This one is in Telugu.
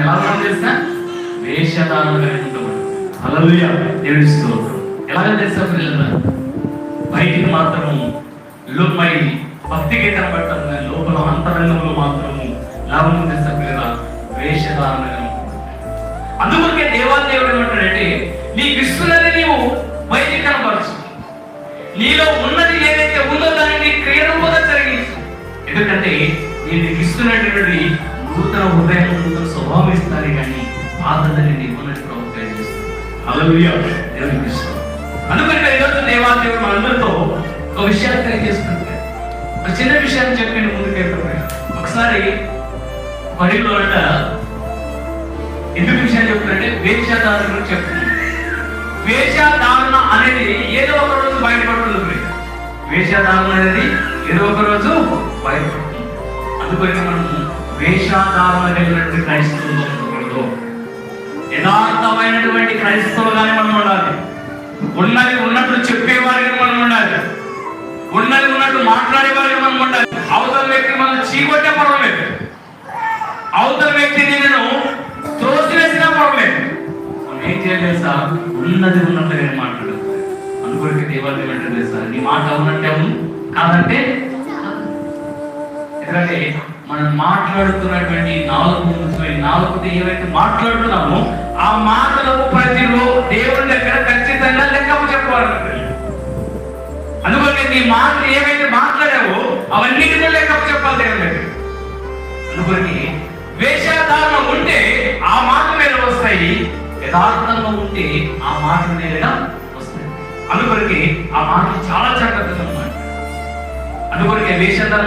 ఎలా మనం తెలుసా? వేషధారణ ఉంటామని. హల్లెలూయా, దేవుని స్తోత్రం. ఎలాగ తెలుసా పిల్లలు? బయటికి మాత్రము లోపై భక్తికి కనబడతాం, కానీ లోపల అంతరంగంలో మాత్రము లాభం తెలుసా పిల్లల? వేషధారణ. అందుకే దేవాదేవుడు ఏమంటాడంటే, నీకు ఇస్తున్నది నీవు బయటికి కనబరచు, నీలో ఉన్నది ఏదైతే ఉందో దాన్ని క్రియరూపంగా జరిగించు. ఎందుకంటే నేను నీకు ఇస్తున్నటువంటి నూతన హృదయం, నూతన స్వభావం ఇస్తాను, కానీ పాతదని నీకు ఉన్నట్టు ప్రభుత్వం చేస్తాను. హల్లెలూయా, దేవునికి ఇష్టం. అందుకని ఈరోజు దేవాదేవుడు మనందరితో ఒక విషయాన్ని తెలియజేస్తుంటాడు. ఒక చిన్న విషయాన్ని చెప్పి నేను ముందుకెళ్తాను. ఒకసారి బడిలో ఎందుకు విషయాన్ని చెప్తారంటే వేషధారణ గురించి చెప్తుంది. వేషధారణ అనేది ఏదో ఒక రోజు బయటపడుతుంది. వేషధారణ అనేది ఏదో ఒక రోజు బయటపడుతుంది. అందుకని మనం వేషధారణ కలిగినటువంటి క్రైస్తవులు, యథార్థమైనటువంటి క్రైస్తవులుగానే మనం ఉండాలి. ఉన్నది ఉన్నట్టు చెప్పేవారిగా మనం ఉండాలి. ఉన్నది ఉన్నట్టు మాట్లాడేవారిగా మనం ఉండాలి. అవతల వ్యక్తిని మనం చీకొట్టే పర్వాలేదు, అవతల వ్యక్తిని నేను త్రోసివేసినా పర్వాలేదు. మనం ఏం చేయలేదు సార్, ఉన్నది ఉన్నట్టుగా మాట్లాడదు. అందుకొరికి దేవాలయం ఏంటంటే సార్, నీ మాట అవునంటే అవును, కాదంటే. ఎందుకంటే మనం మాట్లాడుతున్నటువంటి నాలుగుతో ఏవైతే మాట్లాడుతున్నామో ఆ మాటలకు ప్రతిలో దేవుని దగ్గర ఖచ్చితంగా లెక్కపు చెప్పాలంటే. అందుకని నీ మాటలు ఏవైతే మాట్లాడావో అవన్నిటితో లెక్కపు చెప్పాలి దేవుని దగ్గర. అందుకని వేషధారణ ఉంటే ఆ మాట మీద వస్తాయి, యథార్థంగా ఉంటే ఆ మాట మీదగా వస్తాయి. అందుకొరికి ఆ మాటలు చాలా జాగ్రత్తగా ఉన్నాయి. అందుకొరికి వేషధారణ